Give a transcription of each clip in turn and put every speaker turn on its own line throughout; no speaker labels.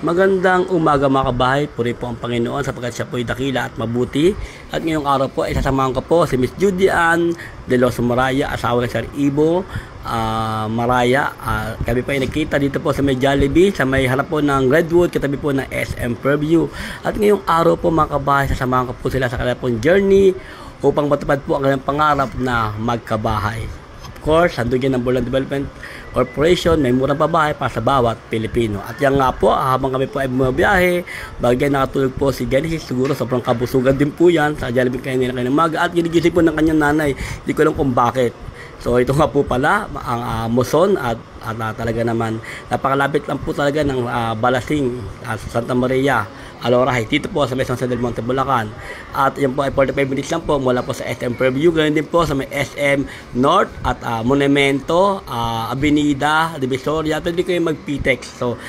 Magandang umaga mga kabahay, puri po ang Panginoon sapagkat siya po ay dakila at mabuti. At ngayong araw po ay sasamahan ko po si Miss Judy Ann de los Maraya, asawa ni Sir Ibo Maraya. Kami po ay nagkita dito po sa may Jollibee, sa may harap po ng Redwood, katabi po ng SM Fairview. At ngayong araw po mga kabahay, sasamahan ko po sila sa kanilang pong journey upang matupad po ang kanilang pangarap na magkabahay. Of course, handog yan ng Borland Development Corporation, may murang pabahay para sa bawat Pilipino. At yan nga po, habang kami po ay bumabiyahe, bagay nakatulog po si Genesis, siguro sobrang kabusugan din po yan sa Jollibee kayo nila kanyang maga at ginigising po ng kanyang nanay, hindi ko alam kung bakit. So ito nga po pala ang Muson at talaga naman napakalapit lang po talaga ng Balasing sa Santa Maria Alora Heights, dito po sa may San Del Monte, Bulacan. At yan po ay 45 minutes lang po mula po sa SM Fairview. Ganyan din po sa may SM North at Monumento, Avenida, Divisoria. Pwede kayo mag-PTEX. So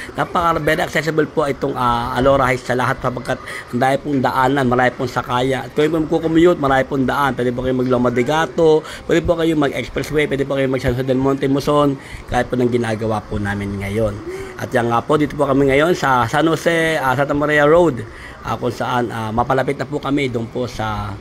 very accessible po itong Alora Heights sa lahat sapagkat dahil pong daanan, marami pong sakaya. At kung magkukommute, marami pong daan. Pwede po kayo mag-Loma de Gato, pwede po kayo mag-Expressway, pwede po kayo mag-San Del Monte, Muson, kahit po ng ginagawa po namin ngayon. At yan nga po, dito po kami ngayon sa San Jose, Santa Maria Road, kung saan mapalapit na po kami doon po sa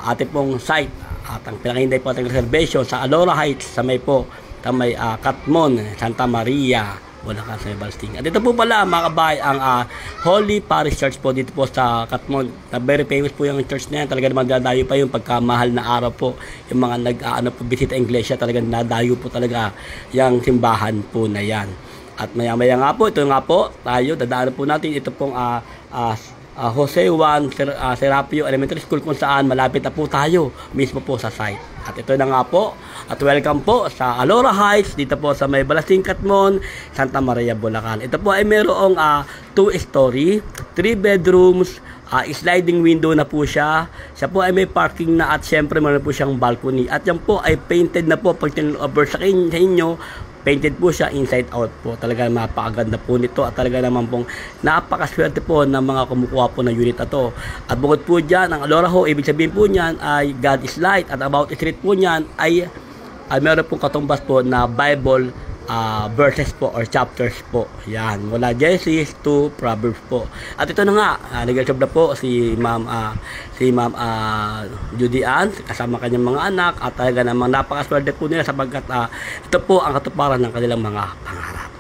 ating pong site. At ang pinakahintay po ating reservation sa Alora Heights, sa may po, sa may Katmon, Santa Maria, Bulacan, sa may Balasting. At ito po pala mga kabahay, ang Holy Parish Church po dito po sa Katmon. Very famous po yung church na yan. Talaga naman dadayo pa yung pagkamahal na araw po. Yung mga po, bisita Iglesia, talaga nadayo po talaga yung simbahan po na yan. At maya-maya nga po, ito nga po, tayo, dadaanan po natin ito pong Jose Juan Serapio Elementary School kung saan malapit na po tayo mismo po sa site. At ito na nga po, at welcome po sa Alora Heights, dito po sa may Balasting, Katmon, Santa Maria, Bulacan. Ito po ay mayroong 2-story, 3 bedrooms, sliding window na po siya. Siya po ay may parking na at syempre meron po siyang balcony. At yan po ay painted na po pag over sa inyo. Painted po siya inside out po. Talaga napakaganda po nito at talaga naman pong napakaswerte po ng mga kumukuha po ng unit na to. At bukod po dyan, ang Alora Ho, ibig sabihin po niyan ay God is Light. At about street po niyan ay meron pong katumbas po na Bible verses po or chapters po. Yan, mula Genesis to Proverbs po. At ito na nga, nag-job na po si Ma'am Judy Ann kasama kanyang mga anak at talaga namang napakaswerte po nila sapagkat ito po ang katuparan ng kanilang mga pangarap.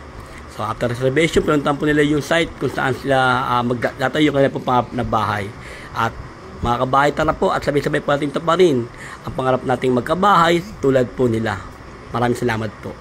So after reservation, pinuntahan po nila yung site kung saan sila magtatayo yung kanilang po na bahay. At mga kabahay, tara po at sabay-sabay po natin taparin ang pangarap nating magkabahay tulad po nila. Maraming salamat po.